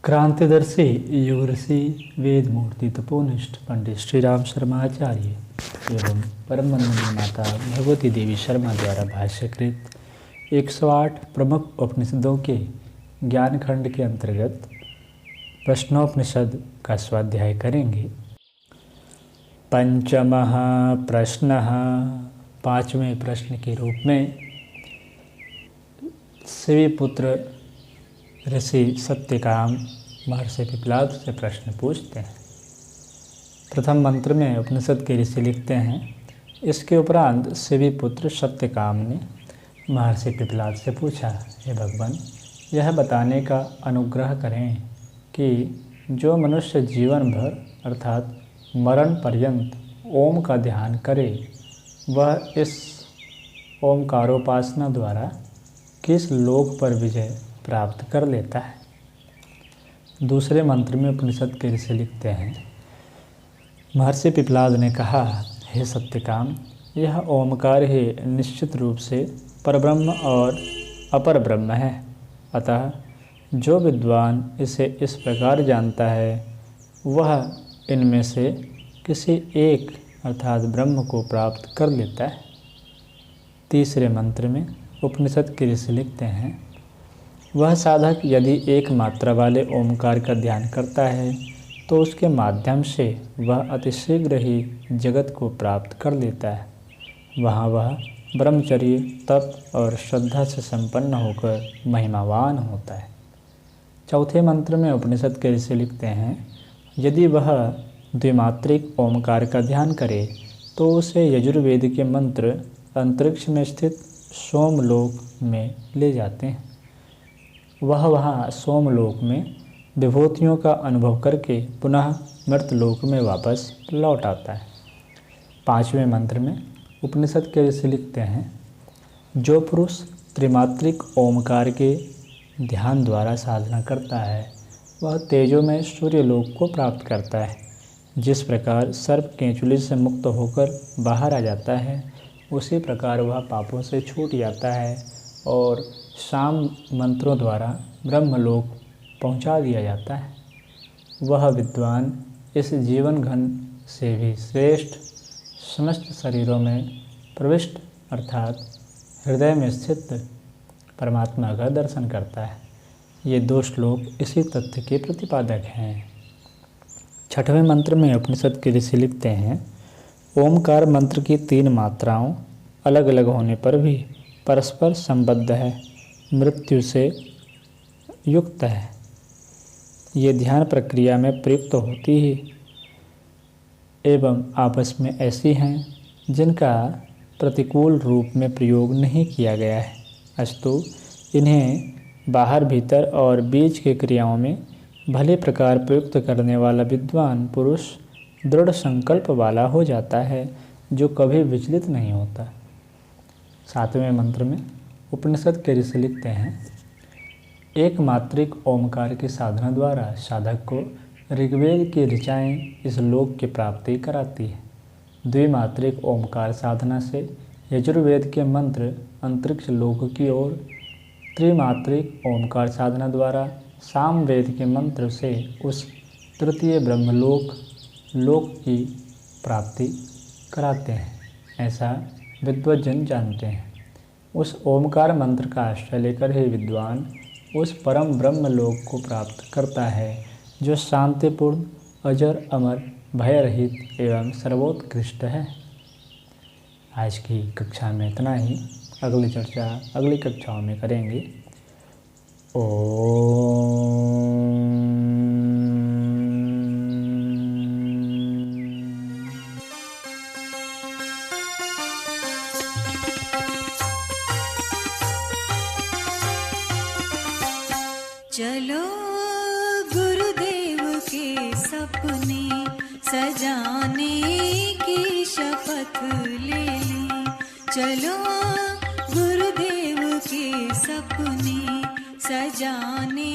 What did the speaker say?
क्रांतिदर्शी युग ऋषि वेद मूर्ति तपोनिष्ठ पंडित श्री राम शर्मा आचार्य एवं परम वंदनीय माता भगवती देवी शर्मा द्वारा भाष्यकृत 108 प्रमुख उपनिषदों के ज्ञान खंड के अंतर्गत प्रश्नोपनिषद का स्वाध्याय करेंगे। पंचमः प्रश्नः, पांचवें प्रश्न के रूप में शिवीपुत्र ऋषि सत्यकाम महर्षि पिपलाद से प्रश्न पूछते हैं। प्रथम मंत्र में उपनिषद के ऋषि लिखते हैं, इसके उपरांत शिवीपुत्र सत्यकाम ने महर्षि पिपलाद से पूछा, हे भगवान, यह बताने का अनुग्रह करें कि जो मनुष्य जीवन भर अर्थात मरण पर्यंत ओम का ध्यान करे वह इस ओमकारोपासना द्वारा किस लोक पर विजय प्राप्त कर लेता है। दूसरे मंत्र में उपनिषद के ऋषि लिखते हैं, महर्षि पिपलाद ने कहा, हे सत्यकाम, यह ओमकार ही निश्चित रूप से परब्रह्म और अपर ब्रह्म है। अतः जो विद्वान इसे इस प्रकार जानता है वह इनमें से किसी एक अर्थात ब्रह्म को प्राप्त कर लेता है। तीसरे मंत्र में उपनिषद के ऋषि लिखते हैं, वह साधक यदि एक मात्रा वाले ओमकार का ध्यान करता है तो उसके माध्यम से वह अतिशीघ्र ही जगत को प्राप्त कर लेता है। वहाँ वह ब्रह्मचर्य, तप और श्रद्धा से संपन्न होकर महिमावान होता है। चौथे मंत्र में उपनिषद के ऋषि लिखते हैं, यदि वह द्विमात्रिक ओमकार का ध्यान करे तो उसे यजुर्वेद के मंत्र अंतरिक्ष में स्थित सोमलोक में ले जाते हैं। वह वहाँ सोमलोक में विभूतियों का अनुभव करके पुनः मृतलोक में वापस लौट आता है। पांचवें मंत्र में उपनिषद के ऋषि लिखते हैं, जो पुरुष त्रिमात्रिक ओमकार के ध्यान द्वारा साधना करता है वह तेजो में सूर्यलोक को प्राप्त करता है। जिस प्रकार सर्प केंचुली से मुक्त होकर बाहर आ जाता है उसी प्रकार वह पापों से छूट जाता है और शाम मंत्रों द्वारा ब्रह्मलोक पहुंचा दिया जाता है। वह विद्वान इस जीवन घन से भी श्रेष्ठ समस्त शरीरों में प्रविष्ट अर्थात हृदय में स्थित परमात्मा का दर्शन करता है। ये दो श्लोक इसी तथ्य के प्रतिपादक हैं। छठवें मंत्र में उपनिषद के ऋषि लिखते हैं, ओमकार मंत्र की 3 मात्राओं अलग अलग होने पर भी परस्पर संबद्ध है, मृत्यु से युक्त है। ये ध्यान प्रक्रिया में प्रयुक्त होती ही एवं आपस में ऐसी हैं जिनका प्रतिकूल रूप में प्रयोग नहीं किया गया है, अस्तु इन्हें बाहर भीतर और बीच के क्रियाओं में भले प्रकार प्रयुक्त करने वाला विद्वान पुरुष दृढ़ संकल्प वाला हो जाता है जो कभी विचलित नहीं होता। सातवें मंत्र में उपनिषद के ऋषि लिखते हैं, एक मात्रिक ओमकार की साधना द्वारा साधक को ऋग्वेद की ऋचाएँ इस लोक की प्राप्ति कराती है। द्विमात्रिक ओमकार साधना से यजुर्वेद के मंत्र अंतरिक्ष लोक की ओर, त्रिमात्रिक ओमकार साधना द्वारा सामवेद के मंत्र से उस तृतीय ब्रह्मलोक लोक की प्राप्ति कराते हैं, ऐसा विद्वज्जन जानते हैं। उस ओमकार मंत्र का आश्रय लेकर ही विद्वान उस परम ब्रह्म लोक को प्राप्त करता है जो शांतिपूर्ण, अजर अमर, भयरहित एवं सर्वोत्कृष्ट है। आज की कक्षा में इतना ही, अगली चर्चा अगली कक्षाओं में करेंगे। चलो गुरुदेव के सपने सजाने की शपथ ले लें। चलो गुरुदेव के सपने सजाने